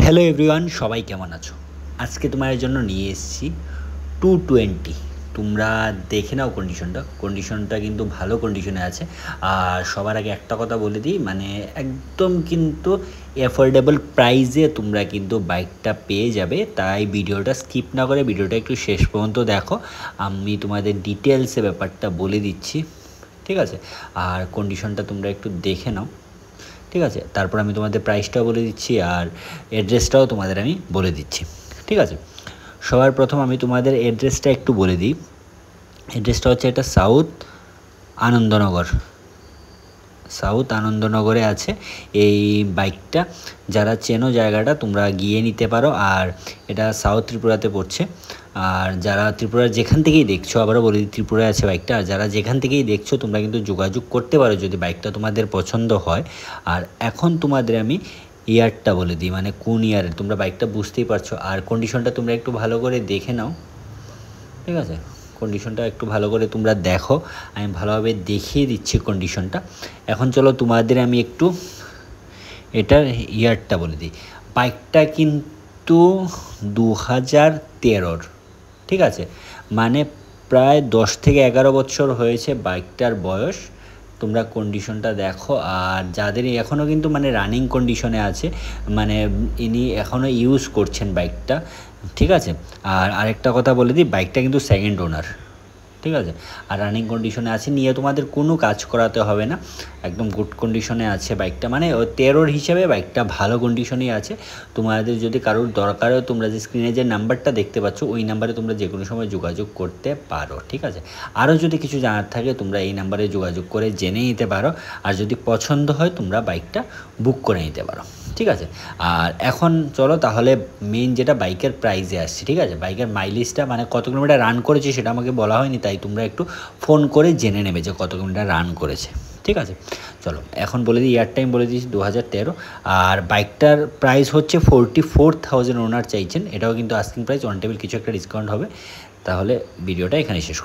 Hello everyone, সবাই কেমন আছো? আজকে তোমাদের জন্য নিয়ে এসেছি 220। তোমরা দেখে নাও কন্ডিশনটা কিন্তু ভালো কন্ডিশনে আছে। আর সবার আগে একটা কথা বলে দিই, মানে একদম কিন্তু অ্যাফোর্ডেবল প্রাইসে তোমরা কিন্তু বাইকটা পেয়ে যাবে। তাই ভিডিওটা স্কিপ না করে ভিডিওটা একটু শেষ পর্যন্ত দেখো। আমি তোমাদের ডিটেলসে ব্যাপারটা বলে দিচ্ছি, ঠিক আছে? আর কন্ডিশনটা তোমরা একটু দেখে নাও, ঠিক আছে? তারপর আমি তোমাদের প্রাইসটাও বলে দিচ্ছি আর অ্যাড্রেসটাও তোমাদের আমি বলে দিচ্ছি, ঠিক আছে? সবার প্রথম আমি তোমাদের অ্যাড্রেসটা একটু বলে দিই। অ্যাড্রেসটা হচ্ছে এটা সাউথ আনন্দনগরে আছে এই বাইকটা। যারা চেনো জায়গাটা তোমরা গিয়ে নিতে পারো। আর এটা সাউথ ত্রিপুরাতে পড়ছে। আর যারা ত্রিপুরার যেখান থেকেই দেখছো, আবারও বলে দিই, ত্রিপুরায় আছে বাইকটা। আর যারা যেখান থেকেই দেখছো তোমরা কিন্তু যোগাযোগ করতে পারো যদি বাইকটা তোমাদের পছন্দ হয়। আর এখন তোমাদের আমি ইয়ারটা বলে দিই, মানে কোন ইয়ারে তোমরা বাইকটা বুঝতেই পারছো। আর কন্ডিশনটা তোমরা একটু ভালো করে দেখে নাও, ঠিক আছে? কন্ডিশনটা একটু ভালো করে তোমরা দেখো, আমি ভালোভাবে দেখিয়ে দিচ্ছি কন্ডিশনটা। এখন চলো তোমাদের আমি একটু এটার ইয়ারটা বলে দিই। বাইকটা কিন্তু 2013, ঠিক আছে? মানে প্রায় 10 থেকে 11 বছর হয়েছে বাইকটার বয়স। তোমরা কন্ডিশনটা দেখো। আর যাদের এখনও কিন্তু মানে রানিং কন্ডিশনে আছে, মানে ইনি এখনও ইউজ করছেন বাইকটা, ঠিক আছে? আর আরেকটা কথা বলে দিই, বাইকটা কিন্তু সেকেন্ড ওনার, ঠিক আছে? আর রানিং কন্ডিশনে আছে, নিয়ে তোমাদের কোনো কাজ করাতে হবে না, একদম গুড কন্ডিশনে আছে বাইকটা। মানে 13 হিসেবে বাইকটা ভালো কন্ডিশনেই আছে। তোমাদের যদি কারোর দরকার হয়, তোমরা যে স্ক্রিনে যে নাম্বারটা দেখতে পাচ্ছ ওই নাম্বারে তোমরা যে কোনো সময় যোগাযোগ করতে পারো, ঠিক আছে? আরও যদি কিছু জানার থাকে তোমরা এই নাম্বারে যোগাযোগ করে জেনে নিতে পারো। আর যদি পছন্দ হয় তোমরা বাইকটা বুক করে নিতে পারো, ঠিক আছে? আর এখন চলো তাহলে মেইন যেটা বাইকের প্রাইসে আসছে, ঠিক আছে? বাইকের মাইলেজটা মানে কত কিলোমিটার রান করেছে সেটা আমাকে বলা হয়নি, তাই তোমরা একটু ফোন করে জেনে নেবে যে কত কিলোমিটার রান করেছে, ঠিক আছে? চলো এখন বলে দিই, ইয়ার টাইম বলে দিয়েছি 2013। আর বাইকটার প্রাইস হচ্ছে 44,000 ওনার চাইছেন। এটাও কিন্তু আস্কিং প্রাইস, অন টেবিল কিছু একটা ডিসকাউন্ট হবে। তাহলে ভিডিওটা এখানে শেষ।